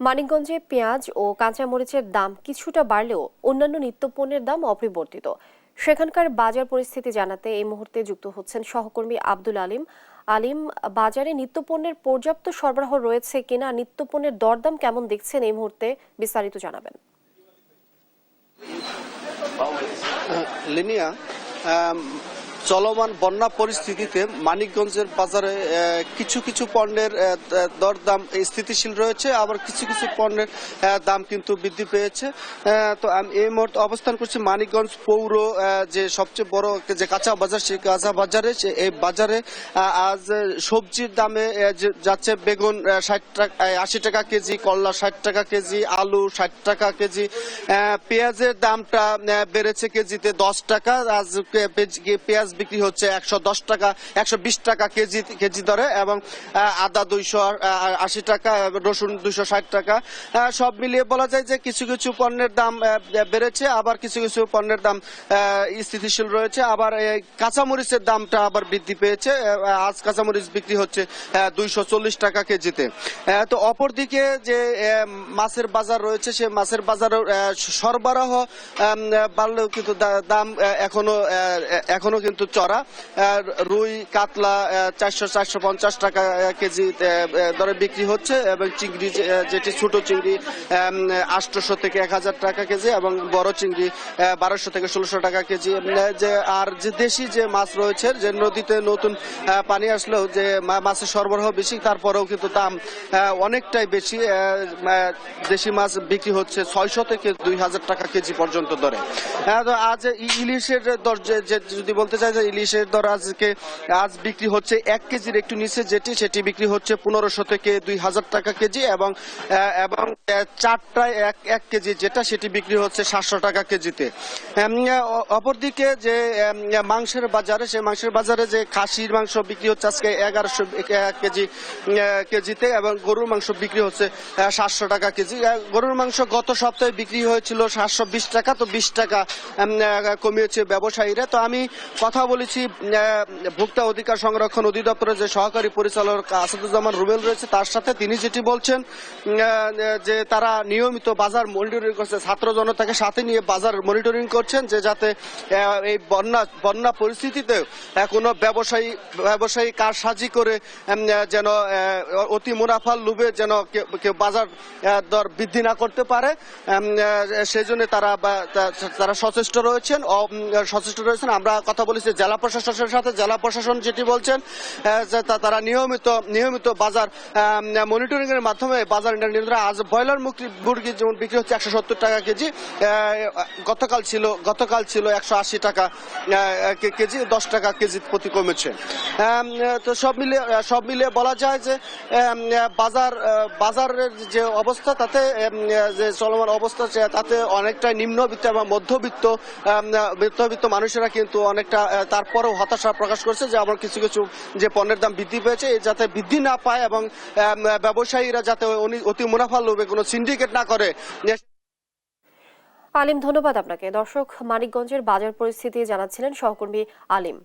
মানিকগঞ্জে পেঁয়াজ ও কাঁচামরিচের দাম কিছুটা বাড়লেও অন্যান্য নিত্যপণ্যের দাম অপরিবর্তিত। সেখানকার বাজার পরিস্থিতি জানাতে এই মুহূর্তে যুক্ত হচ্ছেন সহকর্মী আব্দুল আলিম। আলিম, বাজারে নিত্যপণ্যের পর্যাপ্ত সরবরাহ রয়েছে কিনা, নিত্যপণ্যের দরদাম কেমন দেখছেন এই মুহূর্তে, বিস্তারিত জানাবেন। লিনিয়া, চলমান বন্যা পরিস্থিতিতে মানিকগঞ্জের বাজারে কিছু কিছু পণ্যের দরদাম স্থিতিশীল রয়েছে, আবার কিছু কিছু পণ্যের দাম কিন্তু বৃদ্ধি পেয়েছে। তো আমি এই মুহূর্তে অবস্থান করছি মানিকগঞ্জ পৌর যে সবচেয়ে বড় যে কাঁচা বাজার, সেই কাঁচা বাজারে। এই বাজারে আজ সবজির দামে যাচ্ছে বেগুন 80 টাকা কেজি, করলা 60 টাকা কেজি, আলু 60 টাকা কেজি। পেঁয়াজের দামটা বেড়েছে কেজিতে 10 টাকা। আজ পেঁয়াজ বিক্রি হচ্ছে 110 টাকা, 120 টাকা কেজি দরে, এবং আদা 280 টাকা, রসুন 260 টাকা। সব মিলিয়ে বলা যায় যে কিছু কিছু পণ্যের দাম বেড়েছে, আবার কিছু কিছু পণ্যের দাম স্থিতিশীল রয়েছে। আবার কাঁচামরিচের দামটা আবার বৃদ্ধি পেয়েছে। আজ কাঁচামরিচ বিক্রি হচ্ছে 240 টাকা কেজিতে। তো অপরদিকে যে মাছের বাজার রয়েছে, সে মাছের বাজারের সরবরাহ বাড়লেও কিন্তু দাম এখনো কিন্তু চড়া। রুই কাতলা 400-450 টাকা কেজি দরে বিক্রি হচ্ছে, এবং চিংড়ি যেটি ছোট চিংড়ি 800 থেকে 1000 টাকা কেজি, এবং বড় চিংড়ি 1200 থেকে 1600 টাকা কেজি। আর যে দেশি যে মাছ রয়েছে, যে নদীতে নতুন পানি আসলেও যে মাছের সরবরাহ বেশি, তারপরেও কিন্তু দাম অনেকটাই বেশি। দেশি মাছ বিক্রি হচ্ছে 600 থেকে 2000 টাকা কেজি পর্যন্ত দরে। আজ ইলিশের দর যদি বলতে চাই, যে ইলিশের দর আজ বিক্রি হচ্ছে 1 কেজির একটু নিচে, সেটি বিক্রি হচ্ছে 1500 থেকে 2000 টাকা কেজি, এবং চারটায় 1 কেজি সেটি বিক্রি হচ্ছে 700 টাকা কেজিতে। অপরদিকে যে মাংসের বাজারে, সেই মাংসের বাজারে যে খাসির মাংস বিক্রি হচ্ছে আজকে 1100 কেজিতে, এবং গরুর মাংস বিক্রি হচ্ছে 700 টাকা কেজি। গরুর মাংস গত সপ্তাহে বিক্রি হয়েছিল 720 টাকা, তো 20 টাকা কমিয়েছে ব্যবসায়ীরা। তো আমি কথা বলেছি ভোক্তা অধিকার সংরক্ষণ অধিদপ্তরের যে সহকারী পরিচালক আসাদুজ্জামান রুবেল রয়েছে, তার সাথে। তিনি যেটি বলছেন যে তারা নিয়মিত বাজার মনিটরিং করছে, ছাত্র জনতাকে সাথে নিয়ে বাজার মনিটরিং করছেন, যে যাতে এই বন্যা পরিস্থিতিতে কোনো ব্যবসায়ী কারসাজি করে যেন অতি মুনাফার লোভে যেন কেউ বাজার দর বৃদ্ধি না করতে পারে, সেই জন্য তারা সচেষ্ট রয়েছেন। আমরা কথা বলেছি জেলা প্রশাসনের সাথে। জেলা প্রশাসন যেটি বলছেন যে তারা নিয়মিত বাজার মনিটরিং এর মাধ্যমে বাজার নিয়ন্ত্রণ। আজ ব্রয়লার মুরগি যেমন বিক্রি হচ্ছে 170 টাকা কেজি, গতকাল ছিল 180 টাকা কেজি, 10 টাকা কেজি প্রতি কমেছে। তো সব মিলিয়ে বলা যায় যে বাজারের যে অবস্থা, তাতে যে চলমান অবস্থা, তাতে অনেকটা নিম্নবিত্ত এবং মধ্যবিত্ত মানুষেরা কিন্তু অনেকটা তারপরেও হতাশা প্রকাশ করছে, যে আবার কিছু কিছু যে পণ্যের দাম বৃদ্ধি পেয়েছে, যাতে বৃদ্ধি না পায়, এবং ব্যবসায়ীরা যাতে অতি মুনাফা লোভে কোনো সিন্ডিকেট না করে। আলিম, ধন্যবাদ আপনাকে। দর্শক, মানিকগঞ্জের বাজার পরিস্থিতি জানাচ্ছিলেন সহকর্মী আলিম।